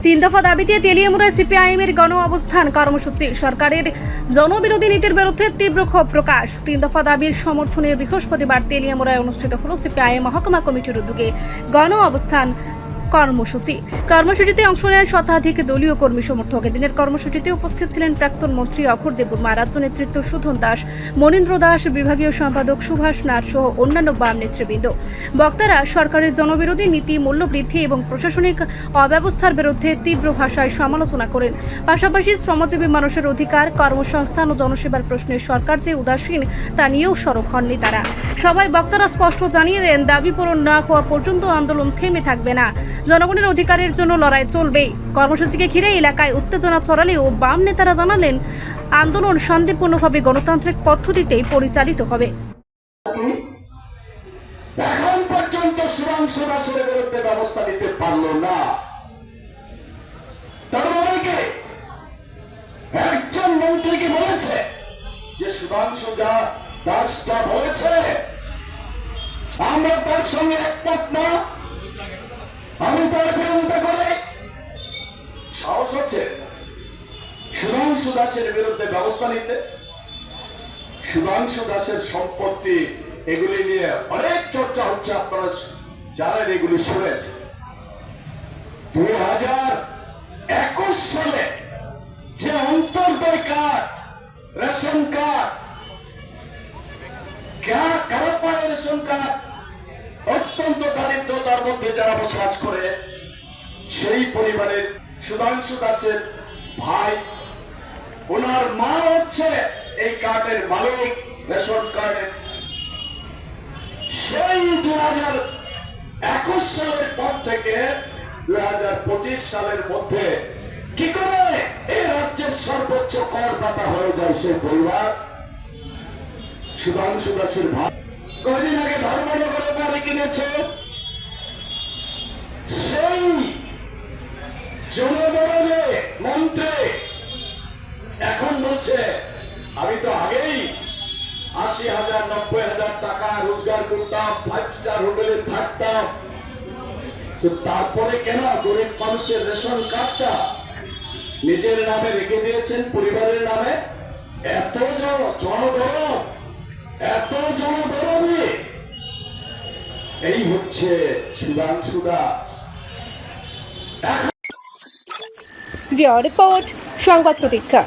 তিন দফা দাবিতে তেলিয়ামুড়ায় সিপিআইএমের গণ অবস্থান কর্মসূচি। সরকারের জনবিরোধী নীতির বিরুদ্ধে তীব্র ক্ষোভ প্রকাশ। তিন দফা দাবির সমর্থনে বৃহস্পতিবার তেলিয়ামুড়ায় অনুষ্ঠিত হল সিপিআইএম মহকুমা কমিটির উদ্যোগে গণ অবস্থান কর্মসূচিতে অংশ নেন শতাধিক দলীয় কর্মী সমর্থক। এদিনের কর্মসূচিতে উপস্থিত ছিলেন প্রাক্তন মন্ত্রী অক্ষর দেববর্মা, রাজ্য নেতৃত্ব সুধন দাস, মনীন্দ্র দাস, বিভাগীয় সম্পাদক সুভাষ নাথ সহ অন্যান্য বাম নেতৃবৃন্দ। বক্তারা সরকারের জনবিরোধী নীতি, মূল্যবৃদ্ধি এবং প্রশাসনিক অব্যবস্থার বিরুদ্ধে তীব্র ভাষায় সমালোচনা করেন। পাশাপাশি শ্রমজীবী মানুষের অধিকার, কর্মসংস্থান ও জনসেবার প্রশ্নে সরকার যে উদাসীন তা নিয়েও সরব হননি তারা। সবাই বক্তারা স্পষ্ট জানিয়ে দেন, দাবি পূরণ না হওয়া পর্যন্ত আন্দোলন থেমে থাকবে না, জনগণের অধিকারের জন্য লড়াই চলবে। কর্মসূচিকে ঘিরে এলাকায় উত্তেজনা ছড়ালেও বাম নেতারা জানালেন, আন্দোলন শান্তিপূর্ণভাবে গণতান্ত্রিক পদ্ধতিতেই পরিচালিত হবে। এখন পর্যন্ত সুধাংশু দাসের বিরুদ্ধে ব্যবস্থা নিতে পারল না। তাদেরকে একজন মন্ত্রীকে বলেছে যে সুধাংশু দাস যা বলেছে আমরা তার সঙ্গে একমত না, আমি তার বিরোধিতা করে সাহস হচ্ছে সুধাংশু দাসের বিরুদ্ধে ব্যবস্থা নিতে। সুধাংশু দাসের সম্পত্তি এগুলি নিয়ে অনেক চর্চা হচ্ছে, আপনারা জানেন, এগুলি শুনেছে। 2021 সালে যে অন্তর্দয় কার্ড, রেশন কার্ড, কারো পায় রেশন কার্ড, অত্যন্ত দারিদ্রতার মধ্যে যারা বসবাস করে, সেই পরিবারের সুধাংশু দাসের ভাই, ওনার মা হচ্ছে এই কার্ডের মালিক, রেশন কার্ডের। সেই 2021 সালের পর থেকে 2025 সালের মধ্যে কি করে এই রাজ্যের সর্বোচ্চ করদাতা হয়ে যায় সেই পরিবার? সুধাংশু দাসের ভাই কয়দিন আগে ধর্মনগরে বাড়ি কিনেছে, সেই জনগণে মন্ত্রী এখন বলছে আমি তো আগেই 80,000 90,000 টাকা রোজগার করতাম, 5 স্টার হোটেলে থাকতাম, তো তারপরে কেন গরিব মানুষের রেশন কার্ডটা নিজের নামে রেখে দিয়েছেন, পরিবারের নামে? এত জনগণ, এত জনগণী, এই হচ্ছে সুধাংশু দাস। রিপোর্ট সংবাদ প্রতীক্ষা।